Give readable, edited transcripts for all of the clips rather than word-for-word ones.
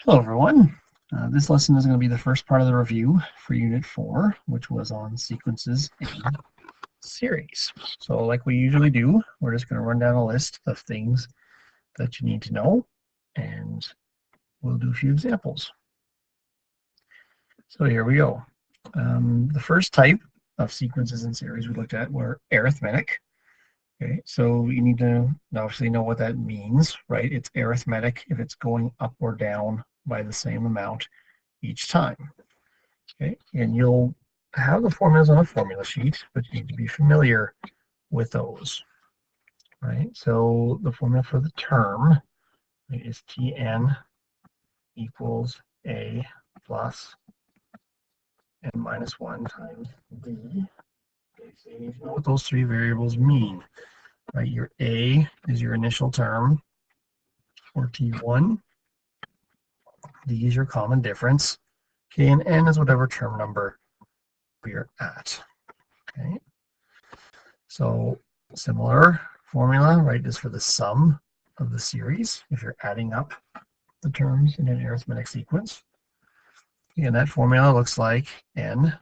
Hello, everyone. This lesson is going to be the first part of the review for Unit 4, which was on sequences and series. So like we usually do, we're just going to run down a list of things that you need to know, and we'll do a few examples. So here we go. The first type of sequences and series we looked at were arithmetic. Okay, so you need to obviously know what that means, right? It's arithmetic if it's going up or down by the same amount each time. Okay, and you'll have the formulas on a formula sheet, but you need to be familiar with those, right? So the formula for the term is Tn equals A plus n minus 1 times B. Okay, so you need to know what those three variables mean, right? Your A is your initial term for T1. D is your common difference. Okay, and n is whatever term number we're at. Okay, so similar formula, right, is for the sum of the series if you're adding up the terms in an arithmetic sequence. And that formula looks like n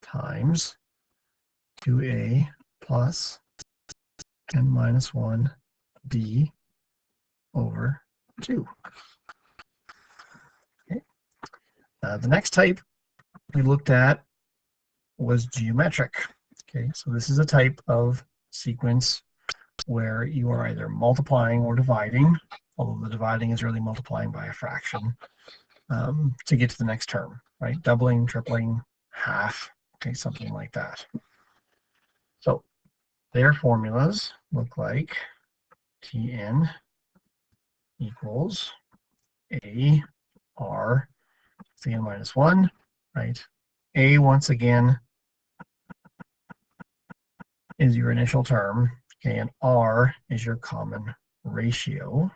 times 2a plus n minus 1 d over 2. Okay. The next type we looked at was geometric. Okay, so this is a type of sequence where you are either multiplying or dividing, although the dividing is really multiplying by a fraction to get to the next term, right? Doubling, tripling, half, okay, something like that. So their formulas look like Tn equals A R Tn minus 1, right? A, once again, is your initial term, okay, and R is your common ratio.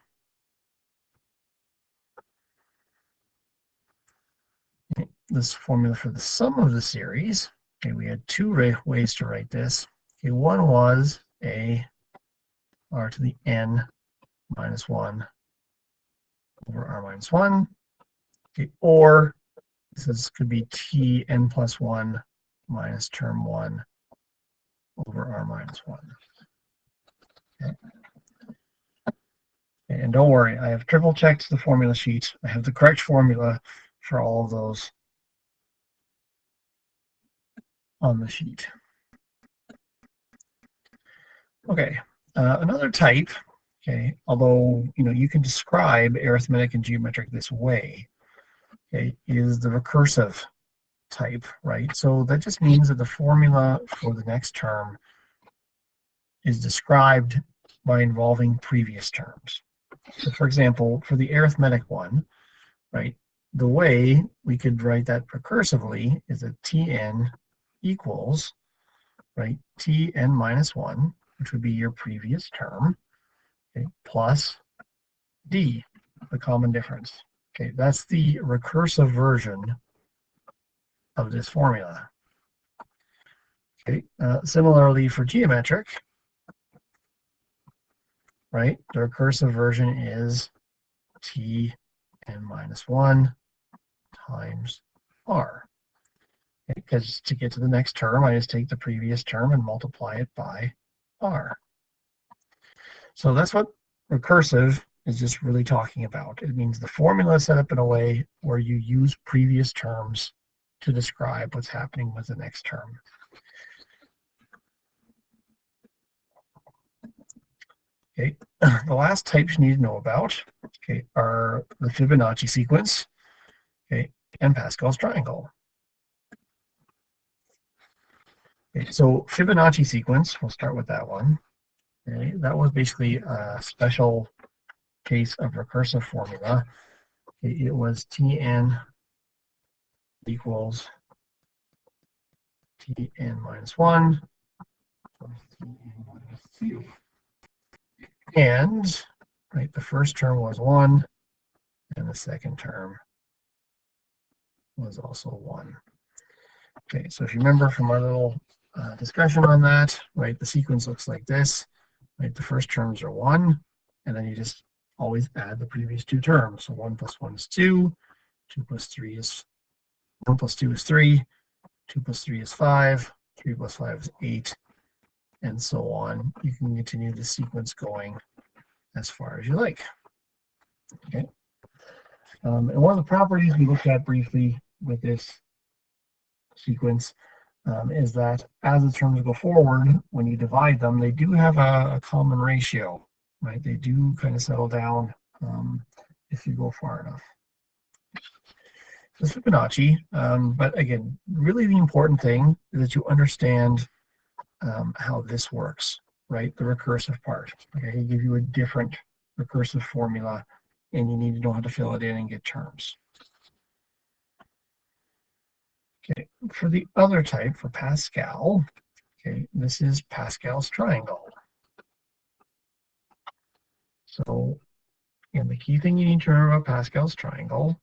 Okay, this formula for the sum of the series, okay, we had two ways to write this. Okay, one was A R to the n minus 1 over R minus 1, okay, or this could be Tn plus 1 minus term 1 over R minus 1. Okay. And don't worry, I have triple checked the formula sheet. I have the correct formula for all of those on the sheet. Okay, another type, okay, although you can describe arithmetic and geometric this way, okay, is the recursive type, right? So that just means that the formula for the next term is described by involving previous terms. So for example, for the arithmetic one, right, the way we could write that recursively is that Tn equals, right, Tn minus 1, which would be your previous term, okay, plus D, the common difference. Okay, that's the recursive version of this formula. Okay, similarly for geometric, right, the recursive version is Tn minus 1 times R. Because to get to the next term, I just take the previous term and multiply it by R. So that's what recursive is just really talking about. It means the formula is set up in a way where you use previous terms to describe what's happening with the next term. Okay, the last types you need to know about, okay, are the Fibonacci sequence, okay, and Pascal's triangle. Okay, so Fibonacci sequence, we'll start with that one. Okay, that was basically a special case of recursive formula. Okay, it was Tn equals Tn minus 1 plus Tn minus 2. And, right, the first term was 1, and the second term was also 1. Okay, so if you remember from our little discussion on that, right, the sequence looks like this, right, the first terms are 1, and then you just always add the previous two terms. So 1 plus 1 is 2, 2 plus 3 is 1 plus 2 is 3, 2 plus 3 is 5, 3 plus 5 is 8, and so on. You can continue the sequence going as far as you like. Okay. And one of the properties we looked at briefly with this sequence is that as the terms go forward, when you divide them, they do have a common ratio, right? They do kind of settle down if you go far enough. So Fibonacci, but again, really the important thing is that you understand how this works, right? The recursive part. Okay, I can give you a different recursive formula, and you need to know how to fill it in and get terms. Okay, for the other type, for Pascal, okay, this is Pascal's triangle. So, and the key thing you need to remember about Pascal's triangle,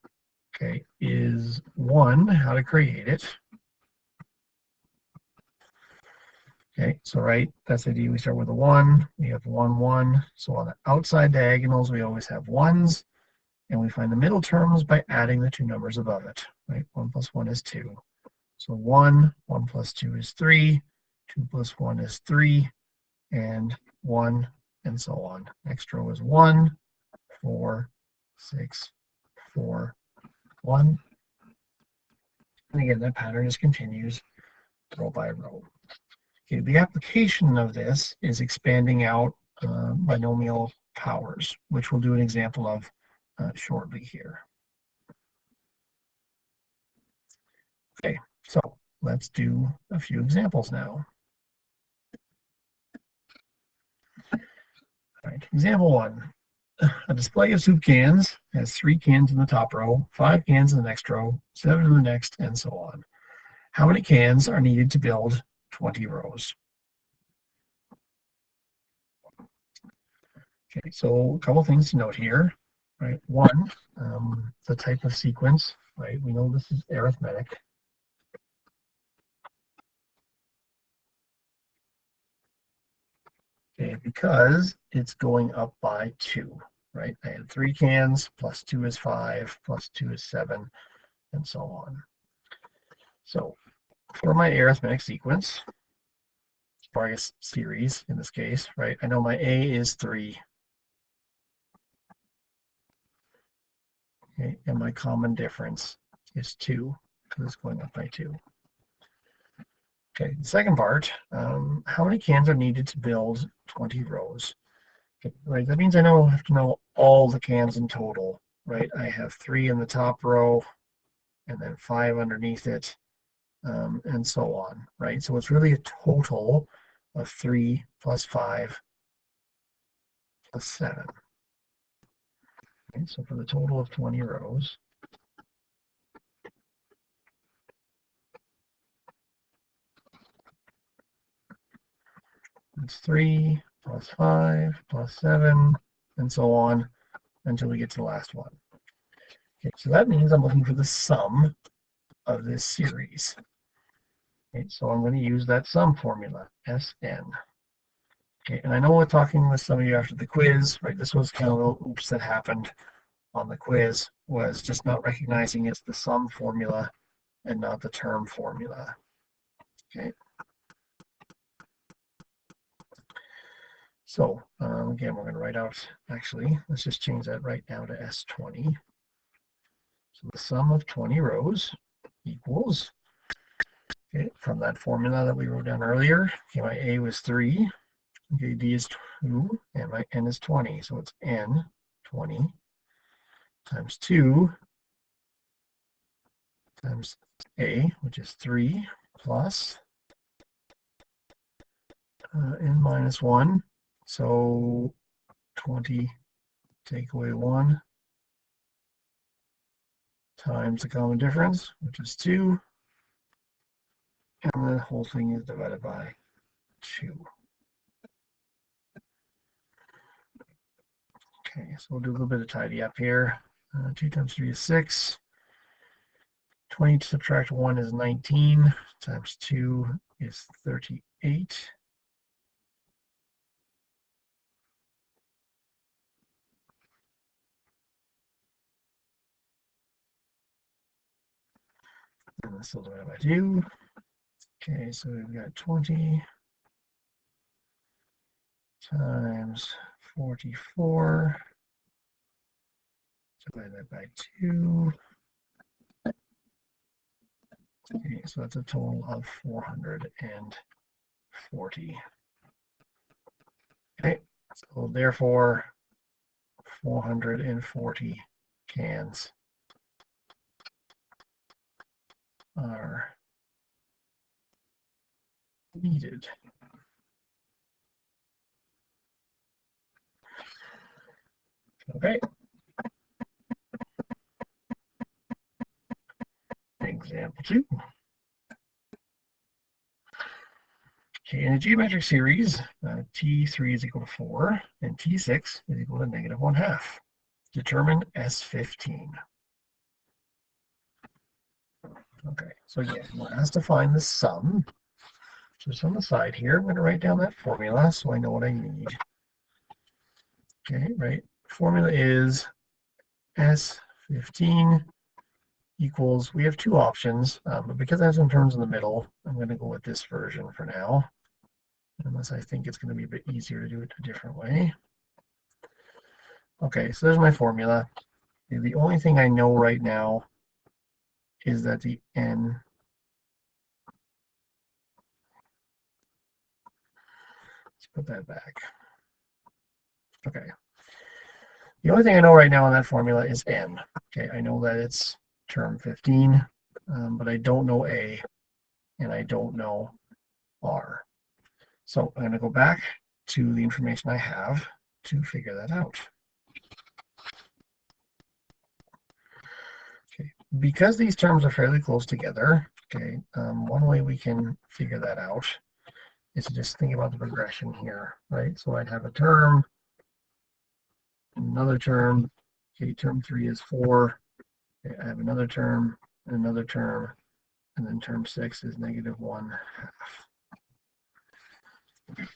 okay, is one, how to create it. Okay, so right, that's the idea. We start with a 1, we have 1, 1. So on the outside diagonals, we always have 1s, and we find the middle terms by adding the two numbers above it, right? 1 plus 1 is 2. So 1, 1 plus 2 is 3, 2 plus 1 is 3, and 1, and so on. Next row is 1, 4, 6, 4, 1. And again, that pattern just continues row by row. Okay, the application of this is expanding out binomial powers, which we'll do an example of shortly here. Okay, so let's do a few examples now. All right, example 1. A display of soup cans has 3 cans in the top row, 5 cans in the next row, 7 in the next, and so on. How many cans are needed to build 20 rows? Okay, so a couple things to note here, right? One, the type of sequence, right? We know this is arithmetic. Okay, because it's going up by 2, right? I had 3 cans, plus 2 is 5, plus 2 is 7, and so on. So for my arithmetic sequence, or I guess series in this case, right? I know my A is 3. Okay, and my common difference is 2, because it's going up by 2. Okay, the second part, how many cans are needed to build 20 rows? Okay, right, that means I have to know all the cans in total, right? I have 3 in the top row, and then 5 underneath it, and so on, right? So it's really a total of 3 plus 5 plus 7. Okay, so for the total of 20 rows, it's 3 plus 5 plus 7, and so on until we get to the last one. Okay, so that means I'm looking for the sum of this series. Okay, so I'm going to use that sum formula, Sn. Okay, and I know we're talking with some of you after the quiz, right? This was kind of a little oops that happened on the quiz, was just not recognizing it's the sum formula and not the term formula. Okay. So again, we're going to write out, actually, let's just change that right now to S20. So the sum of 20 rows equals, okay, from that formula that we wrote down earlier, okay, my A was 3, okay, D is 2, and my N is 20. So it's N 20 times 2 times A, which is 3, plus N minus 1. So 20 take away 1 times the common difference, which is 2. And the whole thing is divided by 2. Okay, so we'll do a little bit of tidy up here. 2 times 3 is 6. 20 to subtract 1 is 19, times 2 is 38. And this will divide by 2. Okay, so we've got 20 times 44. Divide that by 2. Okay, so that's a total of 440. Okay, so therefore 440 cans are needed. Okay. Example 2. Okay, in a geometric series, T3 is equal to 4 and T6 is equal to negative 1/2. Determine S15. Okay, so again, we're asked to find the sum. Just on the side here, I'm going to write down that formula so I know what I need. Okay, right. Formula is S15 equals, we have 2 options, but because I have some terms in the middle, I'm going to go with this version for now, unless I think it's going to be a bit easier to do it a different way. Okay, so there's my formula. The only thing I know right now is that the n, let's put that back. Okay. The only thing I know right now in that formula is n. Okay, I know that it's term 15, but I don't know a, and I don't know r. So I'm going to go back to the information I have to figure that out. Okay, because these terms are fairly close together, okay, one way we can figure that out is to just think about the progression here, right? So I'd have a term, another term, okay, term 3 is 4, okay, I have another term, and then term 6 is negative 1/2.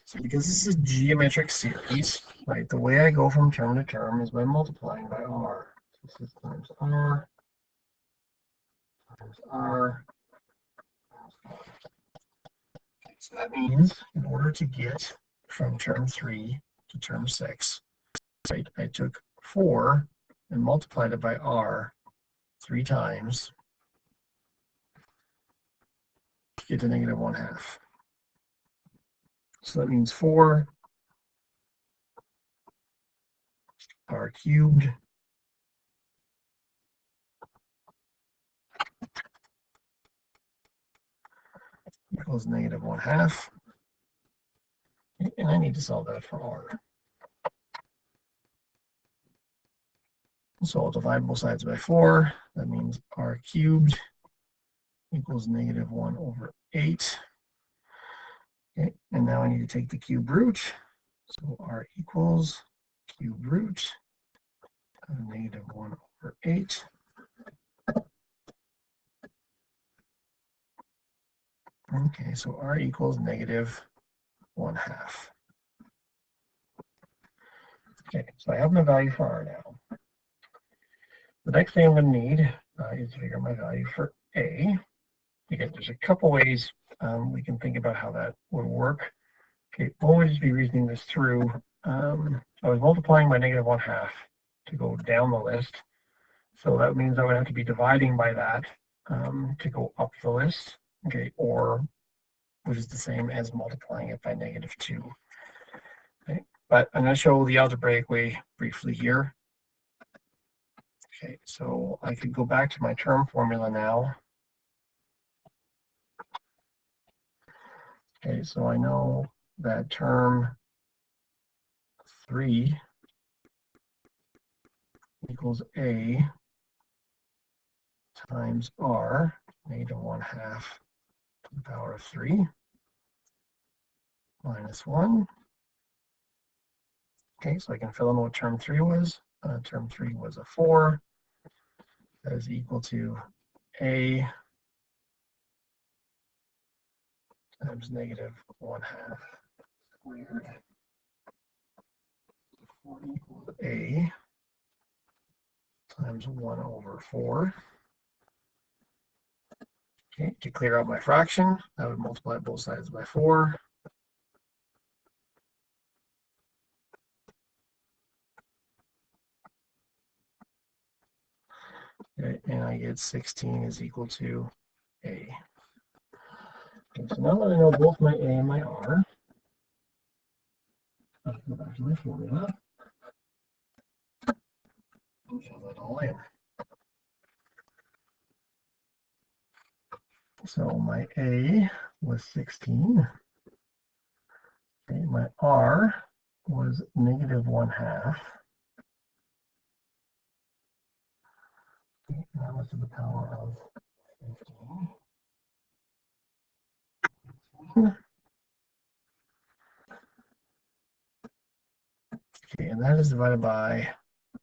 So because this is a geometric series, right, the way I go from term to term is by multiplying by r. So this is times r, times r. So that means in order to get from term 3 to term 6, right, I took 4 and multiplied it by r 3 times to get to negative 1/2. So that means 4 r cubed equals negative 1/2. And I need to solve that for r. So I'll divide both sides by 4. That means r cubed equals negative 1/8. Okay, and now I need to take the cube root. So r equals cube root of negative 1/8. Okay, so r equals negative 1/2. Okay, so I have my value for r now. The next thing I'm going to need is to figure my value for a. Again, there's a couple ways we can think about how that would work. Okay, we'll just be reasoning this through. I was multiplying by negative 1/2 to go down the list. So that means I would have to be dividing by that to go up the list. Okay, or which is the same as multiplying it by negative 2. Okay, but I'm going to show the algebraic way briefly here. Okay, so I could go back to my term formula now. Okay, so I know that term 3 equals a times r, negative 1/2 to the power of 3 minus 1. Okay, so I can fill in what term 3 was. Term 3 was a 4. That is equal to a times negative 1/2 squared. 4 equals a times 1/4. Okay, to clear out my fraction, I would multiply both sides by 4. Okay, and I get 16 is equal to A. Okay, so now that I know both my A and my R, I'll go back to my formula and fill that all in. So my A was 16. Okay, my R was negative 1/2. Okay, that was to the power of 15. Okay, and that is divided by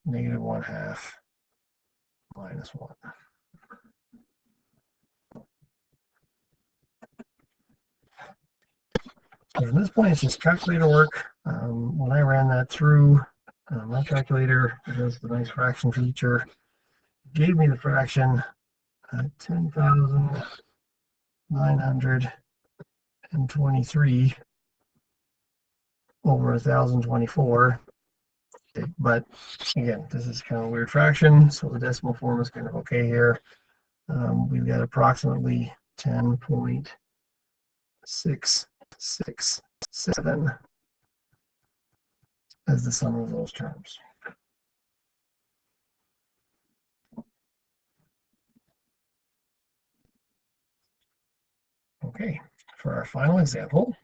negative 1/2 minus 1. So from this point, it's just calculator work. When I ran that through, my calculator does the nice fraction feature, gave me the fraction 10,923 over 1,024. Okay, but again, this is kind of a weird fraction, so the decimal form is kind of okay here. We've got approximately 10.667 as the sum of those terms. Okay, for our final example,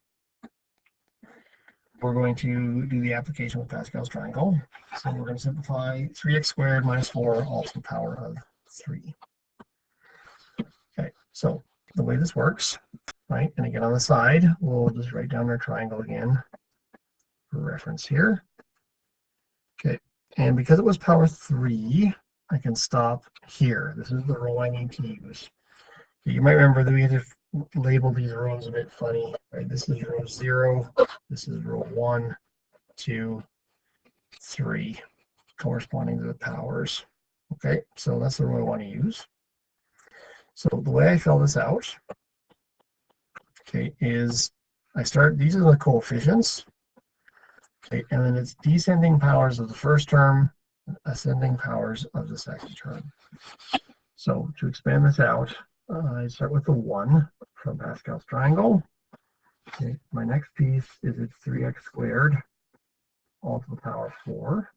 we're going to do the application with Pascal's triangle. So we're going to simplify 3x squared minus 4 all to the power of 3. Okay, so the way this works, right, and again on the side, we'll just write down our triangle again for reference here. Okay, and because it was power 3, I can stop here. This is the row I need to use. You might remember that we had to label these rows a bit funny, right? This is row 0, this is row 1, 2, 3, corresponding to the powers. Okay, so that's the row I want to use. So the way I fill this out, okay, is I start, these are the coefficients, okay, and then it's descending powers of the first term, ascending powers of the second term. So to expand this out, I start with the 1 from Pascal's triangle. Okay, my next piece is it's 3x squared all to the power of 4,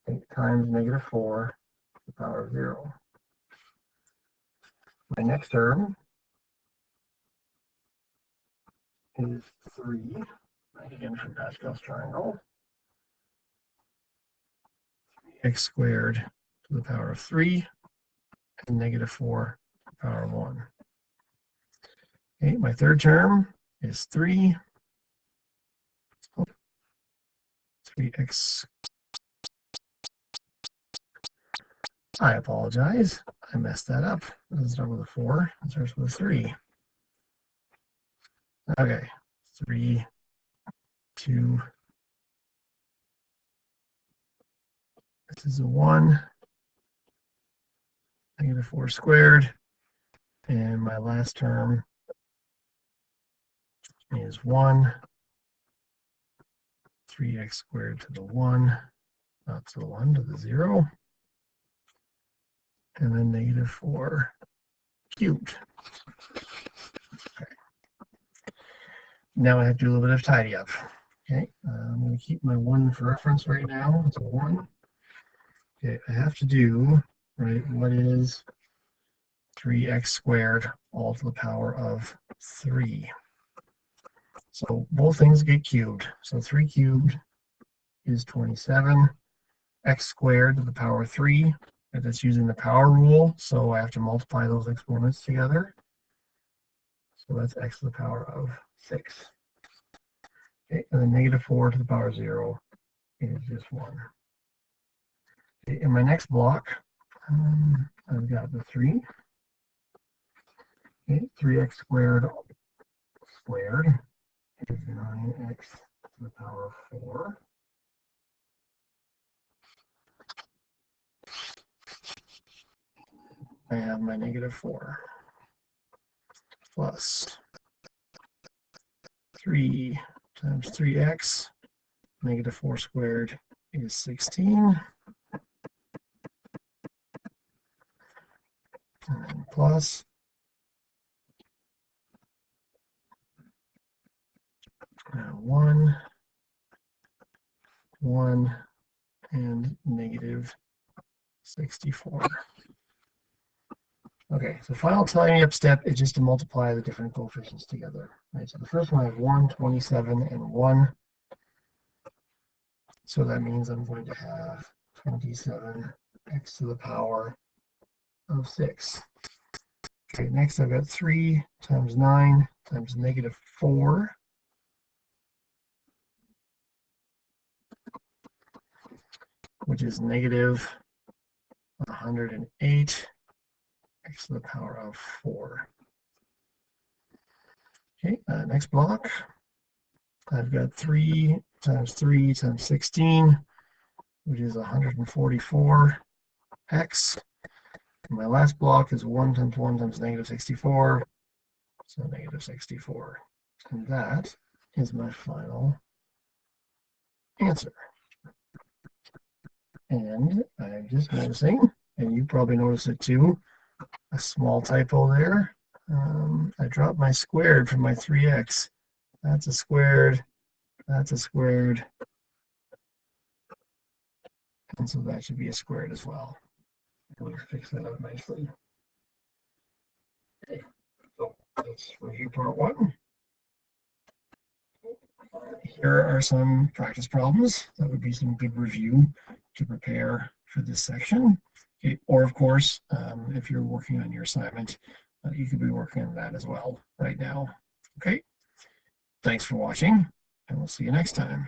8 times negative 4 to the power of 0. My next term is 3, right, again from Pascal's triangle, x squared to the power of 3, and negative 4 to the power of 1. Okay, my third term is 3x. I apologize. I messed that up. It doesn't start with a 4. It starts with a 3. Okay. 3, 2. This is a 1. Negative 4 squared. And my last term is 1. 3x squared to the 1. Not to the 1, to the 0. And then negative 4 cubed. Okay. Now I have to do a little bit of tidy up. Okay, I'm going to keep my 1 for reference right now. It's a 1. Okay, I have to do, right, what is 3x squared all to the power of 3. So both things get cubed. So 3 cubed is 27. X squared to the power of 3. And that's using the power rule, so I have to multiply those exponents together. So that's x to the power of 6. Okay, and then negative 4 to the power of 0 is just 1. Okay, in my next block, I've got the 3. Okay, 3x squared squared is 9x to the power of 4. I have my negative 4. plus 3 times 3x, negative 4 squared is 16. And then plus 1, 1, and negative 64. Okay, so final tying up step is just to multiply the different coefficients together. Right, so the first one I have 1, 27, and 1. So that means I'm going to have 27 x to the power of 6. Okay, next I've got 3 times 9 times negative 4. Which is negative 108 x to the power of 4. Okay, next block. I've got 3 times 3 times 16, which is 144x. And my last block is 1 times 1 times negative 64, so negative 64. And that is my final answer. And I'm just noticing, and you probably noticed it too, a small typo there. I dropped my squared from my 3x. That's a squared, that's a squared, and so that should be a squared as well. We'll fix that up nicely. Okay, so let's review part 1. Here are some practice problems. That would be some good review to prepare for this section. Okay, or of course, if you're working on your assignment, you could be working on that as well right now. Okay, thanks for watching, and we'll see you next time.